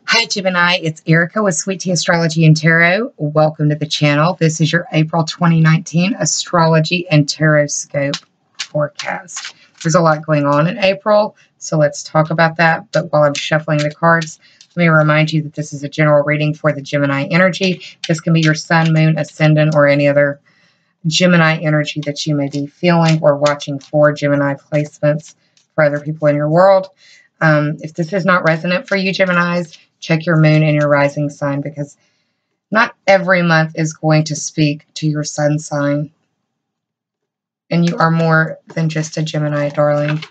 Hi Gemini, it's Erica with Sweet Tea Astrology and Tarot. Welcome to the channel. This is your April 2019 Astrology and Tarot Scope forecast. There's a lot going on in April, so let's talk about that. But while I'm shuffling the cards, let me remind you that this is a general reading for the Gemini energy. This can be your sun, moon, ascendant, or any other Gemini energy that you may be feeling or watching for. Gemini placements for other people in your world. If this is not resonant for you, Geminis, check your moon and your rising sign, because not every month is going to speak to your sun sign. And you are more than just a Gemini, darling.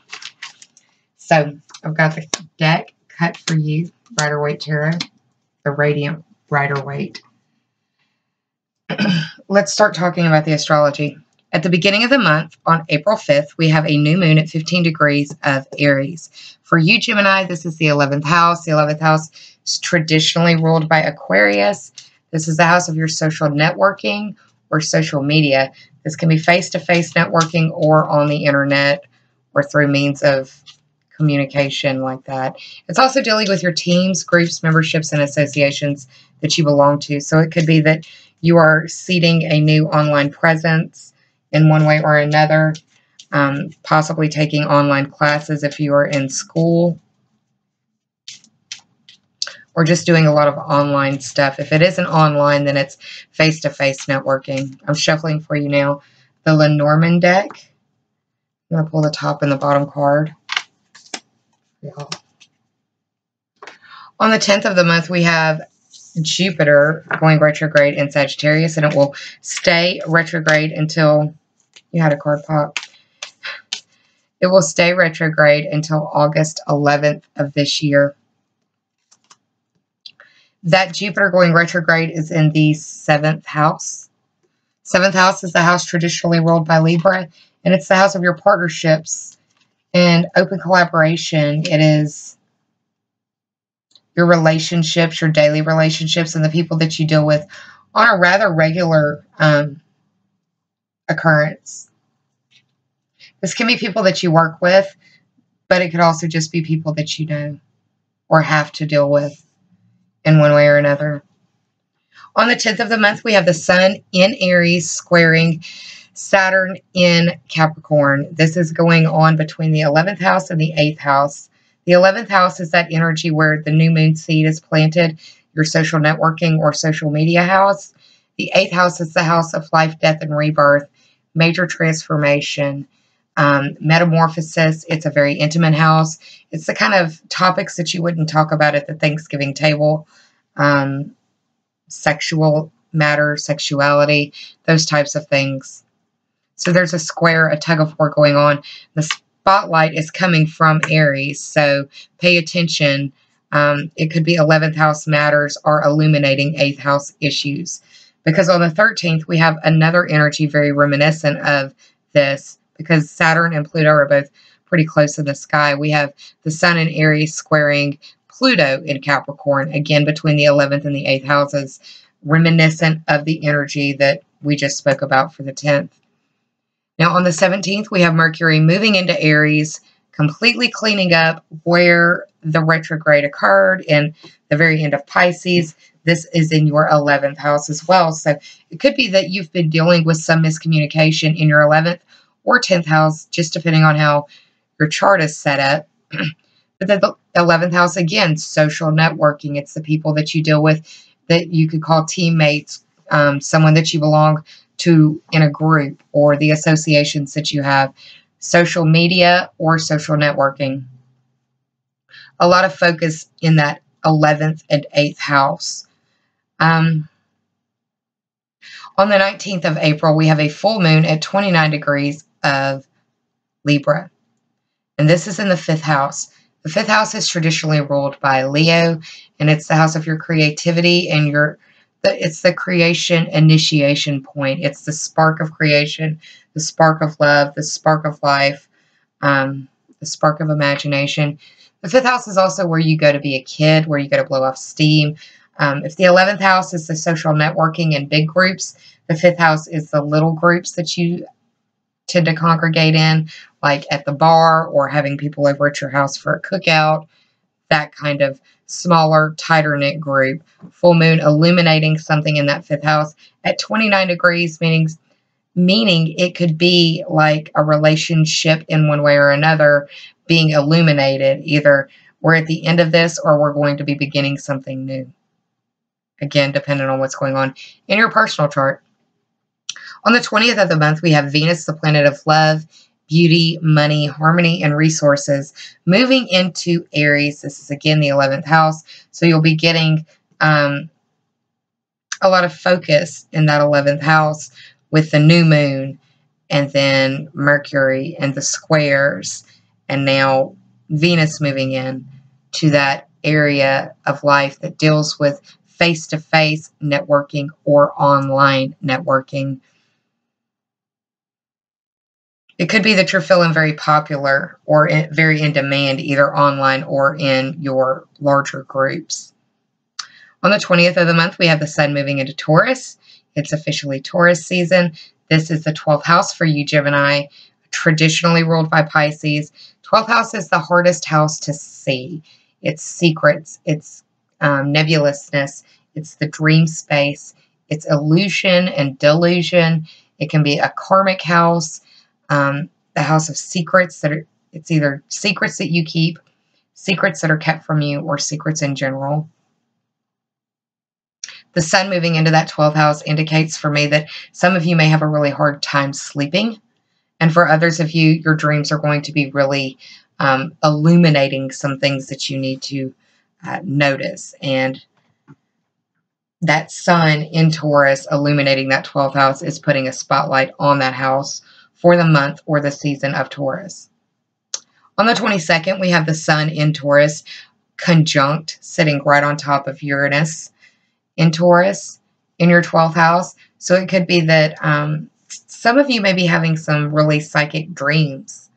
So I've got the deck cut for you, Rider-Waite Tarot, the Radiant Rider-Waite. Let's start talking about the astrology. At the beginning of the month, on April 5th, we have a new moon at 15 degrees of Aries. For you, Gemini, this is the 11th house. The 11th house is traditionally ruled by Aquarius. This is the house of your social networking or social media. This can be face-to-face networking or on the internet or through means of communication like that. It's also dealing with your teams, groups, memberships, and associations that you belong to. So it could be that you are seeding a new online presence in one way or another, possibly taking online classes if you are in school, or just doing a lot of online stuff. If it isn't online, then it's face-to-face networking. I'm shuffling for you now the Lenormand deck. I'm going to pull the top and the bottom card. On the 10th of the month, we have Jupiter going retrograde in Sagittarius, and it will stay retrograde until, you had a card pop. It will stay retrograde until August 11th of this year. That Jupiter going retrograde is in the 7th house. 7th house is the house traditionally ruled by Libra, and it's the house of your partnerships and open collaboration. It is your relationships, your daily relationships, and the people that you deal with on a rather regular occurrence. This can be people that you work with, but it could also just be people that you know or have to deal with in one way or another. On the 10th of the month, we have the Sun in Aries squaring Saturn in Capricorn. This is going on between the 11th house and the 8th house. The 11th house is that energy where the new moon seed is planted, your social networking or social media house. The 8th house is the house of life, death, and rebirth, major transformation, metamorphosis. It's a very intimate house. It's the kind of topics that you wouldn't talk about at the Thanksgiving table. Sexual matters, sexuality, those types of things. So there's a square, a tug of war going on. The spotlight is coming from Aries, so pay attention. It could be 11th house matters or illuminating 8th house issues. Because on the 13th, we have another energy very reminiscent of this, because Saturn and Pluto are both pretty close in the sky. We have the Sun in Aries squaring Pluto in Capricorn, again between the 11th and the 8th houses, reminiscent of the energy that we just spoke about for the 10th. Now on the 17th, we have Mercury moving into Aries, completely cleaning up where the retrograde occurred in the very end of Pisces. This is in your 11th house as well. So it could be that you've been dealing with some miscommunication in your 11th or 10th house, just depending on how your chart is set up. But the 11th house, again, social networking. It's the people that you deal with that you could call teammates, someone that you belong to in a group, or the associations that you have, social media or social networking. A lot of focus in that 11th and 8th house. On the 19th of April, we have a full moon at 29 degrees of Libra. And this is in the 5th house. The 5th house is traditionally ruled by Leo, and it's the house of your creativity and it's the creation initiation point. It's the spark of creation, the spark of love, the spark of life, the spark of imagination. The 5th house is also where you go to be a kid, where you go to blow off steam. If the 11th house is the social networking and big groups, the 5th house is the little groups that you tend to congregate in, like at the bar or having people over at your house for a cookout, that kind of smaller, tighter knit group. Full moon illuminating something in that 5th house at 29 degrees, meaning it could be like a relationship in one way or another being illuminated. Either we're at the end of this or we're going to be beginning something new. Again, depending on what's going on in your personal chart. On the 20th of the month, we have Venus, the planet of love, beauty, money, harmony, and resources, moving into Aries. This is, again, the 11th house. So you'll be getting a lot of focus in that 11th house with the new moon, and then Mercury and the squares, and now Venus moving in to that area of life that deals with face-to-face networking or online networking. It could be that you're feeling very popular or very in demand, either online or in your larger groups. On the 20th of the month, we have the sun moving into Taurus. It's officially Taurus season. This is the 12th house for you, Gemini, traditionally ruled by Pisces. 12th house is the hardest house to see. It's secrets, it's nebulousness, it's the dream space, it's illusion and delusion. It can be a karmic house, the house of secrets it's either secrets that you keep, secrets that are kept from you, or secrets in general. The sun moving into that 12th house indicates for me that some of you may have a really hard time sleeping. And for others of you, your dreams are going to be really illuminating some things that you need to notice. And that sun in Taurus illuminating that 12th house is putting a spotlight on that house for the month or the season of Taurus. On the 22nd, we have the sun in Taurus, conjunct, sitting right on top of Uranus in Taurus in your 12th house. So it could be that some of you may be having some really psychic dreams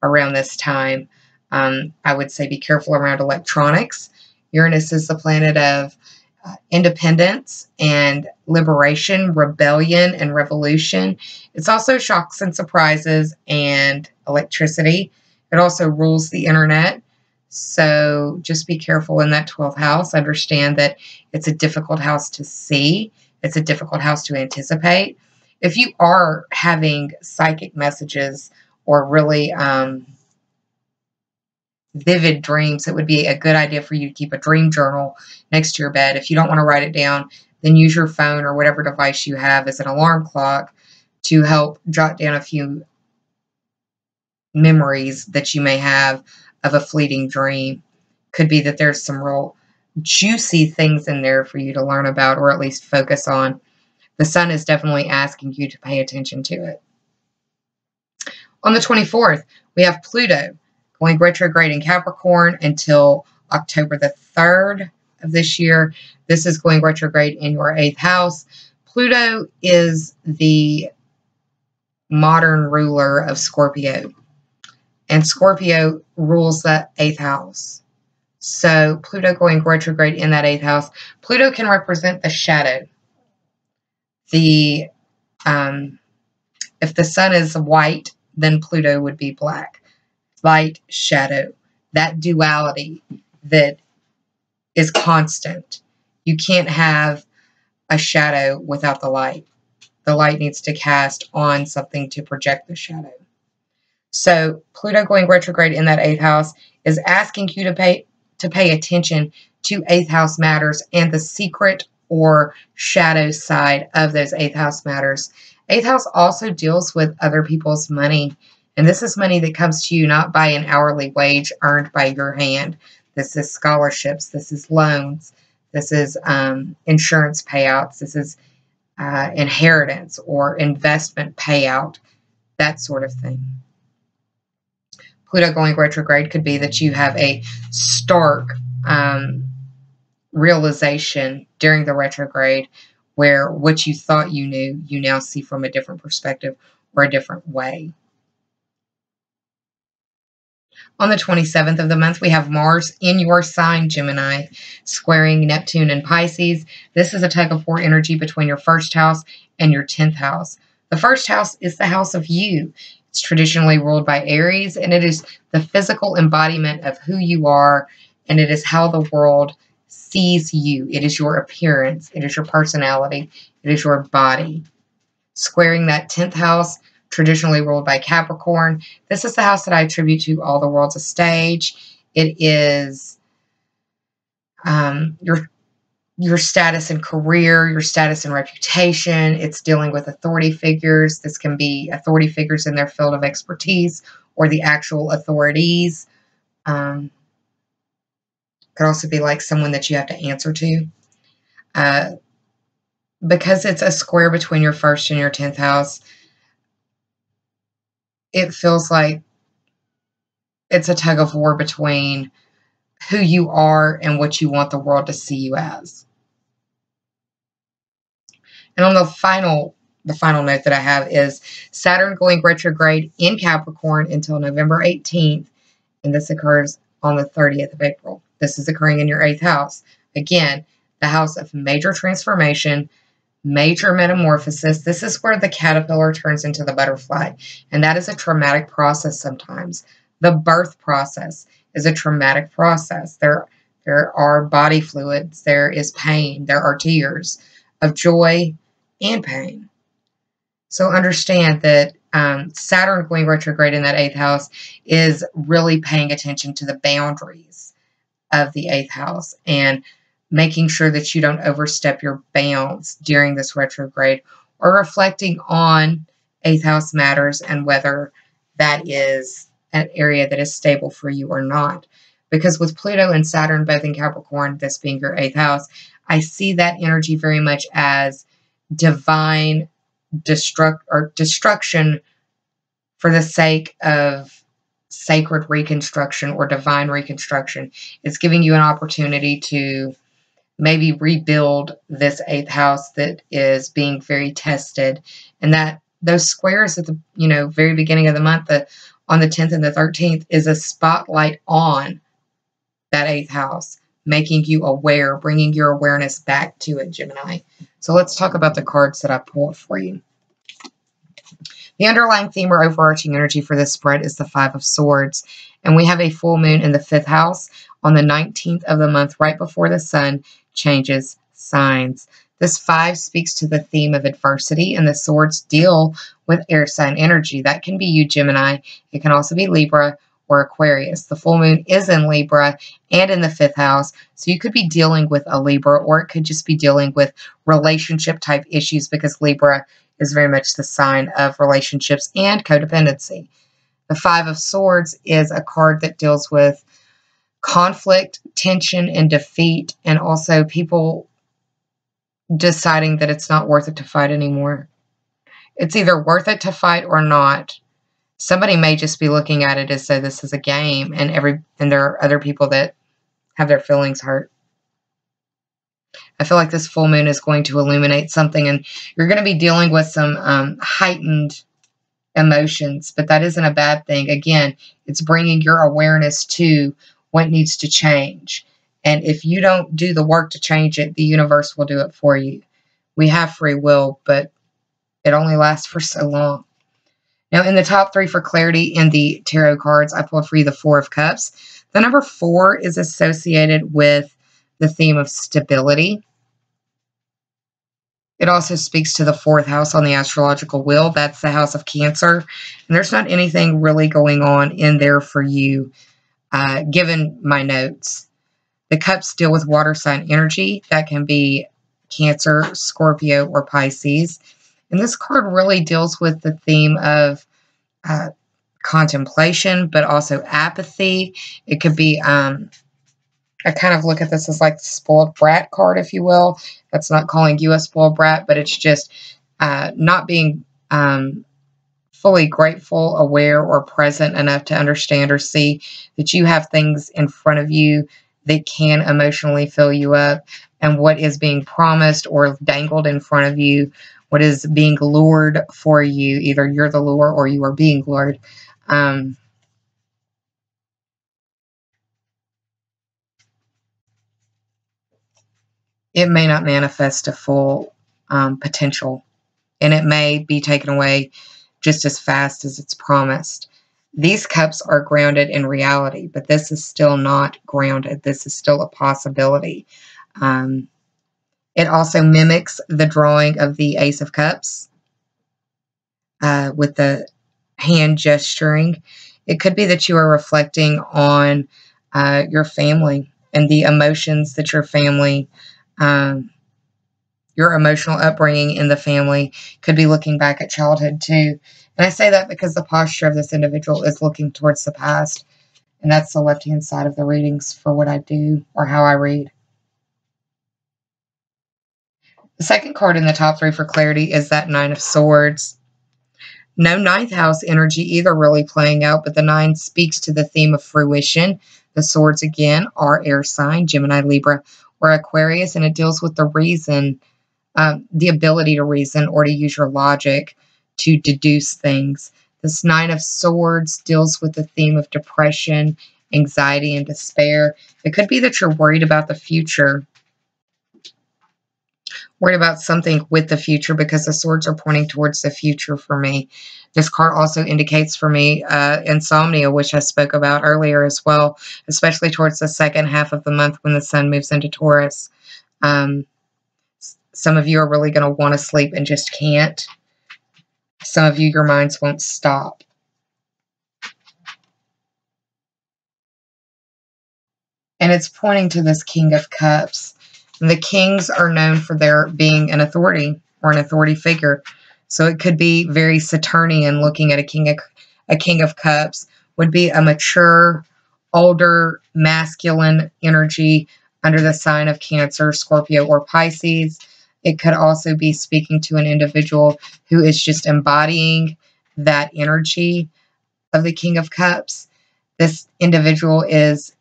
around this time. I would say be careful around electronics. Uranus is the planet of independence and liberation, rebellion and revolution. It's also shocks and surprises and electricity. It also rules the internet. So just be careful in that 12th house. Understand that it's a difficult house to see. It's a difficult house to anticipate. If you are having psychic messages or really vivid dreams, it would be a good idea for you to keep a dream journal next to your bed. If you don't want to write it down, then use your phone or whatever device you have as an alarm clock to help jot down a few memories that you may have of a fleeting dream. Could be that there's some real juicy things in there for you to learn about or at least focus on. The sun is definitely asking you to pay attention to it. On the 24th, we have Pluto going retrograde in Capricorn until October the 3rd of this year. This is going retrograde in your 8th house. Pluto is the modern ruler of Scorpio, and Scorpio rules the 8th house. So Pluto going retrograde in that 8th house. Pluto can represent the shadow. If the sun is white, then Pluto would be black. Light, shadow, that duality that is constant. You can't have a shadow without the light. The light needs to cast on something to project the shadow. So Pluto going retrograde in that 8th house is asking you to pay attention to 8th house matters and the secret or shadow side of those 8th house matters. 8th house also deals with other people's money. And this is money that comes to you not by an hourly wage earned by your hand. This is scholarships. This is loans. This is insurance payouts. This is inheritance or investment payout, that sort of thing. Pluto going retrograde could be that you have a stark realization during the retrograde where what you thought you knew, you now see from a different perspective or a different way. On the 27th of the month, we have Mars in your sign, Gemini, squaring Neptune and Pisces. This is a tug-of-war energy between your 1st house and your 10th house. The 1st house is the house of you. It's traditionally ruled by Aries, and it is the physical embodiment of who you are and it is how the world sees you. It is your appearance. It is your personality. It is your body. Squaring that 10th house, traditionally ruled by Capricorn. This is the house that I attribute to all the world's a stage. It is your status and career, your status and reputation. It's dealing with authority figures. This can be authority figures in their field of expertise or the actual authorities. Could also be like someone that you have to answer to. Because it's a square between your 1st and your 10th house, it feels like it's a tug of war between who you are and what you want the world to see you as. And on the final note that I have is Saturn going retrograde in Capricorn until November 18th, and this occurs on the 30th of April. This is occurring in your 8th house. Again, the house of major transformation, major metamorphosis. This is where the caterpillar turns into the butterfly, and that is a traumatic process sometimes. The birth process is a traumatic process. There are body fluids, there is pain, there are tears of joy and pain. So understand that Saturn going retrograde in that 8th house is really paying attention to the boundaries of the 8th house and making sure that you don't overstep your bounds during this retrograde, or reflecting on 8th house matters and whether that is an area that is stable for you or not. Because with Pluto and Saturn both in Capricorn, this being your 8th house, I see that energy very much as divine destruction for the sake of sacred reconstruction or divine reconstruction. It's giving you an opportunity to maybe rebuild this 8th house that is being very tested, and that those squares at the very beginning of the month, on the 10th and the 13th, is a spotlight on that 8th house, making you aware, bringing your awareness back to it, Gemini. So let's talk about the cards that I pulled for you. The underlying theme or overarching energy for this spread is the 5 of Swords, and we have a full moon in the 5th house on the 19th of the month, right before the sun changes signs. This 5 speaks to the theme of adversity, and the swords deal with air sign energy. That can be you, Gemini. It can also be Libra or Aquarius. The full moon is in Libra and in the 5th house, so you could be dealing with a Libra, or it could just be dealing with relationship type issues, because Libra is very much the sign of relationships and codependency. The 5 of Swords is a card that deals with conflict, tension, and defeat, and also people deciding that it's not worth it to fight anymore. It's either worth it to fight or not. Somebody may just be looking at it as though this is a game, and there are other people that have their feelings hurt. I feel like this full moon is going to illuminate something, and you're going to be dealing with some heightened emotions, but that isn't a bad thing. Again, it's bringing your awareness to what needs to change. And if you don't do the work to change it, the universe will do it for you. We have free will, but it only lasts for so long. Now, in the top 3 for clarity in the tarot cards, I pulled for you the 4 of Cups. The number 4 is associated with the theme of stability. It also speaks to the 4th house on the astrological wheel. That's the house of Cancer. And there's not anything really going on in there for you, given my notes. The cups deal with water sign energy. That can be Cancer, Scorpio, or Pisces. And this card really deals with the theme of contemplation, but also apathy. It could be, I kind of look at this as like the spoiled brat card, if you will. That's not calling you a spoiled brat, but it's just not being fully grateful, aware, or present enough to understand or see that you have things in front of you that can emotionally fill you up, and what is being promised or dangled in front of you, what is being lured for you. Either you're the lure or you are being lured. It may not manifest to full potential, and it may be taken away just as fast as it's promised. These cups are grounded in reality, but this is still not grounded. This is still a possibility. It also mimics the drawing of the Ace of Cups with the hand gesturing. It could be that you are reflecting on your family and the emotions that your family, your emotional upbringing in the family, could be looking back at childhood too. And I say that because the posture of this individual is looking towards the past. And that's the left-hand side of the readings for what I do or how I read. The second card in the top three for clarity is that Nine of Swords. No ninth house energy either really playing out, but the nine speaks to the theme of fruition. The swords, again, are air sign, Gemini, Libra, or Aquarius, and it deals with the reason, the ability to reason or to use your logic to deduce things. This Nine of Swords deals with the theme of depression, anxiety, and despair. It could be that you're worried about the future, worried about something with the future, because the swords are pointing towards the future for me. This card also indicates for me insomnia, which I spoke about earlier as well, especially towards the second half of the month when the sun moves into Taurus. Some of you are really going to want to sleep and just can't. Some of you, your minds won't stop. And it's pointing to this King of Cups. And the kings are known for their being an authority or an authority figure. So it could be very Saturnian. Looking at a King of Cups would be a mature, older, masculine energy under the sign of Cancer, Scorpio, or Pisces. It could also be speaking to an individual who is just embodying that energy of the King of Cups. This individual is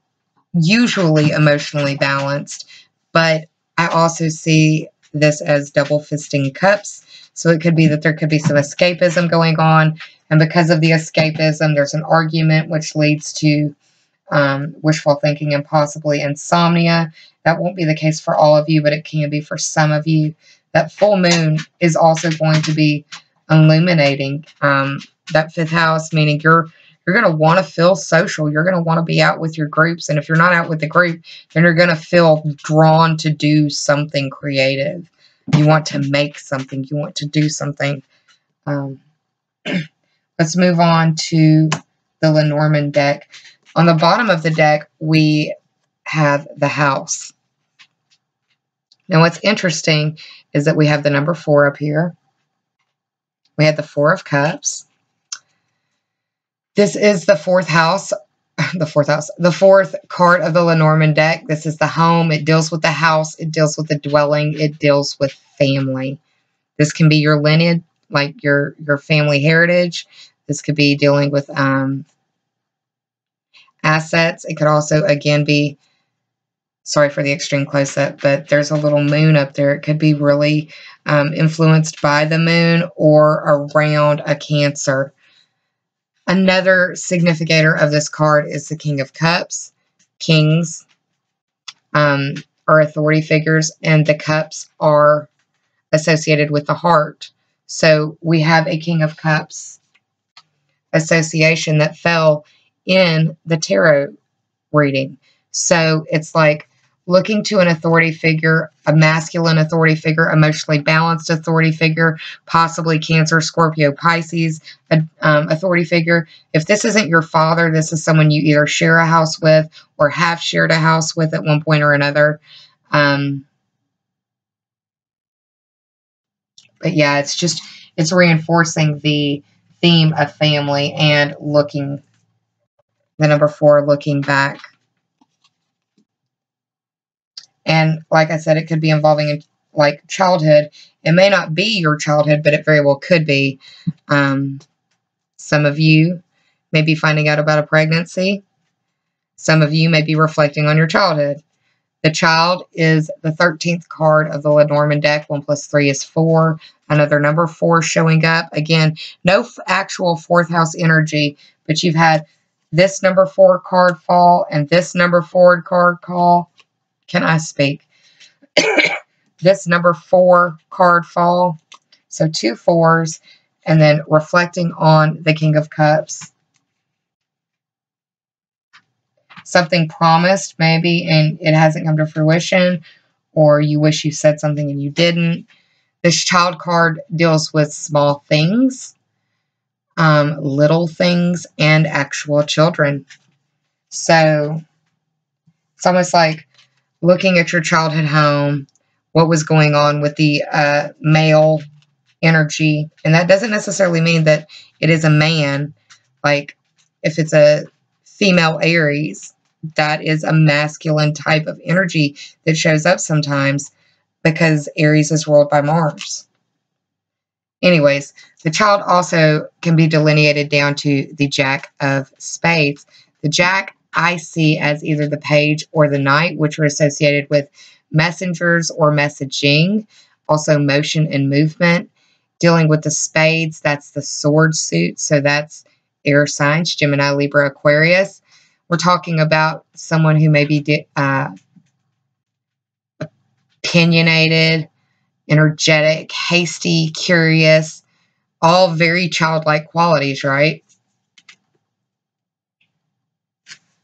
usually emotionally balanced, but I also see this as double fisting cups. So it could be that there could be some escapism going on, and because of the escapism, there's an argument which leads to wishful thinking and possibly insomnia. That won't be the case for all of you, but it can be for some of you. That full moon is also going to be illuminating that fifth house, meaning you're going to want to feel social. You're going to want to be out with your groups. And if you're not out with the group, then you're going to feel drawn to do something creative. You want to make something. You want to do something. Let's move on to the Lenormand deck. On the bottom of the deck, we have the house. Now, what's interesting is that we have the number 4 up here. We have the 4 of Cups. This is the fourth house, the fourth card of the Lenormand deck. This is the home. It deals with the house. It deals with the dwelling. It deals with family. This can be your lineage, like your family heritage. This could be dealing with assets. It could also, again, be, sorry for the extreme close-up, but there's a little moon up there. It could be really influenced by the moon or around a Cancer. Another significator of this card is the King of Cups. Kings are authority figures, and the cups are associated with the heart. So we have a King of Cups association that fell in the tarot reading. So it's like looking to an authority figure, a masculine authority figure, emotionally balanced authority figure, possibly Cancer, Scorpio, Pisces authority figure. If this isn't your father, this is someone you either share a house with or have shared a house with at one point or another. But yeah, it's reinforcing the theme of family and looking, the number 4, looking back. And like I said, it could be involving like childhood. It may not be your childhood, but it very well could be. Some of you may be finding out about a pregnancy. Some of you may be reflecting on your childhood. The child is the 13th card of the Lenormand deck. 1 + 3 is 4. Another number 4 showing up. Again, no actual 4th house energy, but you've had this number 4 card fall and this number 4 card call. Can I speak? This number 4 card fall. So 2 4s, and then reflecting on the King of Cups. something promised maybe and it hasn't come to fruition, or you wish you said something and you didn't. This child card deals with small things, little things, and actual children. So it's almost like looking at your childhood home, what was going on with the male energy. And that doesn't necessarily mean that it is a man. Like if it's a female Aries, that is a masculine type of energy that shows up sometimes because Aries is ruled by Mars. Anyways, the child also can be delineated down to the Jack of Spades. The Jack I see as either the Page or the Knight, which are associated with messengers or messaging, also motion and movement. Dealing with the Spades, that's the sword suit, so that's air signs, Gemini, Libra, Aquarius. We're talking about someone who may be opinionated, energetic, hasty, curious, all very childlike qualities, right?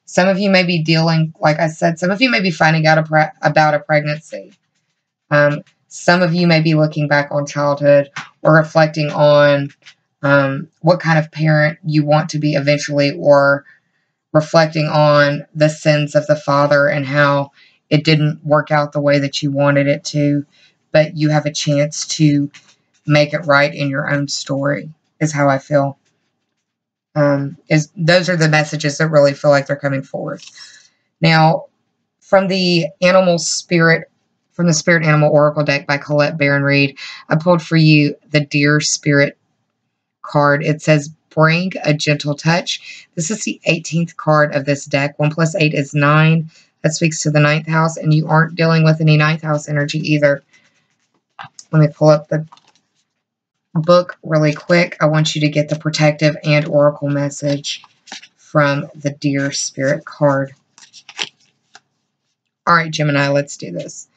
Some of you may be dealing, like I said, some of you may be finding out about a pregnancy. Some of you may be looking back on childhood or reflecting on what kind of parent you want to be eventually, or reflecting on the sins of the father and how it didn't work out the way that you wanted it to, but you have a chance to make it right in your own story, is how I feel. Those are the messages that really feel like they're coming forward. Now, from the Spirit Animal Oracle deck by Colette Baron-Reid, I pulled for you the Deer Spirit card. It says, bring a gentle touch. This is the 18th card of this deck. 1 + 8 is 9. That speaks to the 9th house, and you aren't dealing with any 9th house energy either. Let me pull up the book really quick. I want you to get the protective and oracle message from the Deer Spirit card. All right, Gemini, let's do this.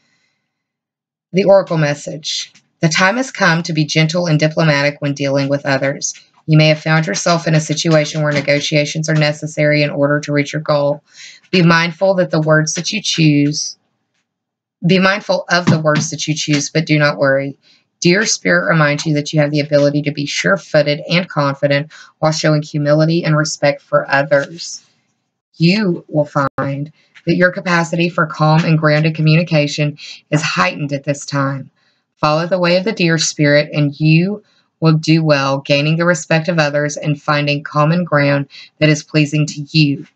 The oracle message. The time has come to be gentle and diplomatic when dealing with others. You may have found yourself in a situation where negotiations are necessary in order to reach your goal. Be mindful of the words that you choose, but do not worry. Dear Spirit reminds you that you have the ability to be sure-footed and confident while showing humility and respect for others. You will find that your capacity for calm and grounded communication is heightened at this time. Follow the way of the Deer Spirit and you will do well, gaining the respect of others and finding common ground that is pleasing to you.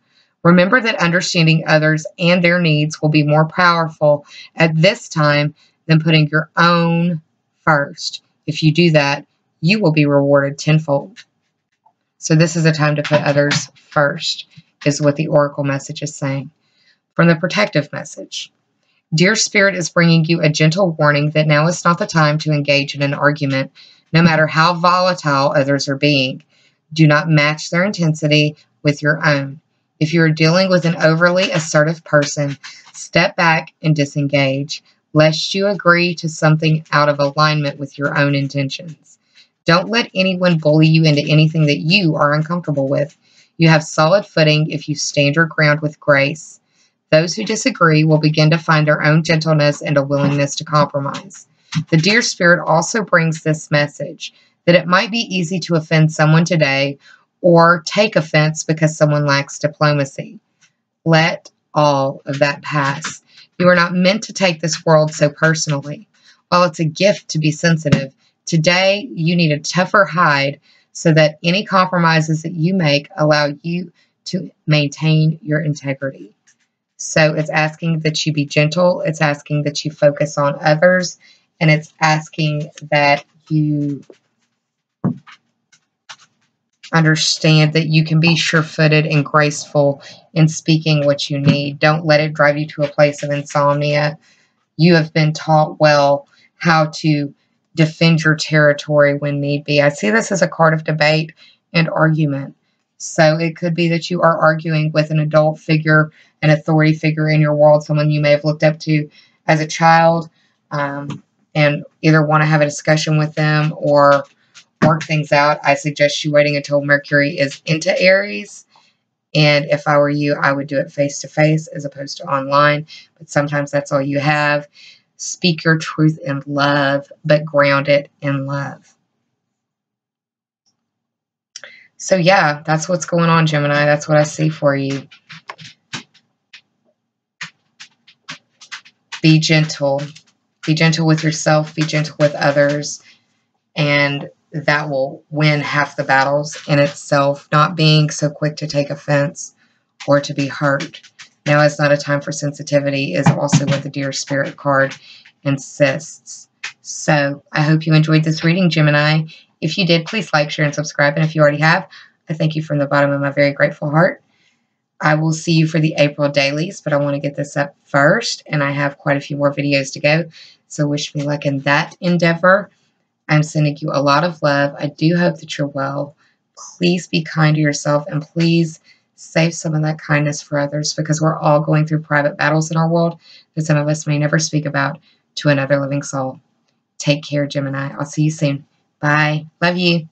Remember that understanding others and their needs will be more powerful at this time than putting your own first. If you do that, you will be rewarded tenfold. So this is a time to put others first, is what the oracle message is saying. From the protective message. Dear Spirit is bringing you a gentle warning that now is not the time to engage in an argument, no matter how volatile others are being. Do not match their intensity with your own. If you are dealing with an overly assertive person, step back and disengage, lest you agree to something out of alignment with your own intentions. Don't let anyone bully you into anything that you are uncomfortable with. You have solid footing if you stand your ground with grace. Those who disagree will begin to find their own gentleness and a willingness to compromise. The Deer Spirit also brings this message, that it might be easy to offend someone today or take offense because someone lacks diplomacy. Let all of that pass. You are not meant to take this world so personally. While it's a gift to be sensitive, today you need a tougher hide so that any compromises that you make allow you to maintain your integrity. So it's asking that you be gentle, it's asking that you focus on others, and it's asking that you understand that you can be sure-footed and graceful in speaking what you need. Don't let it drive you to a place of insomnia. You have been taught well how to defend your territory when need be. I see this as a card of debate and argument. So it could be that you are arguing with an adult figure, an authority figure in your world, someone you may have looked up to as a child, and either want to have a discussion with them or work things out. I suggest you waiting until Mercury is into Aries And if I were you, I would do it face-to-face as opposed to online. But sometimes that's all you have. Speak your truth in love, but ground it in love. So yeah, that's what's going on, Gemini. That's what I see for you. Be gentle. Be gentle with yourself. Be gentle with others. And that will win half the battles in itself. Not being so quick to take offense or to be hurt. Now is not a time for sensitivity is also what the Dear Spirit card insists. So I hope you enjoyed this reading, Gemini. If you did, please like, share, and subscribe. And if you already have, I thank you from the bottom of my very grateful heart. I will see you for the April dailies, but I want to get this up first, and I have quite a few more videos to go. So wish me luck in that endeavor. I'm sending you a lot of love. I do hope that you're well. Please be kind to yourself, and please save some of that kindness for others, because we're all going through private battles in our world that some of us may never speak about to another living soul. Take care, Gemini. I'll see you soon. Bye. Love you.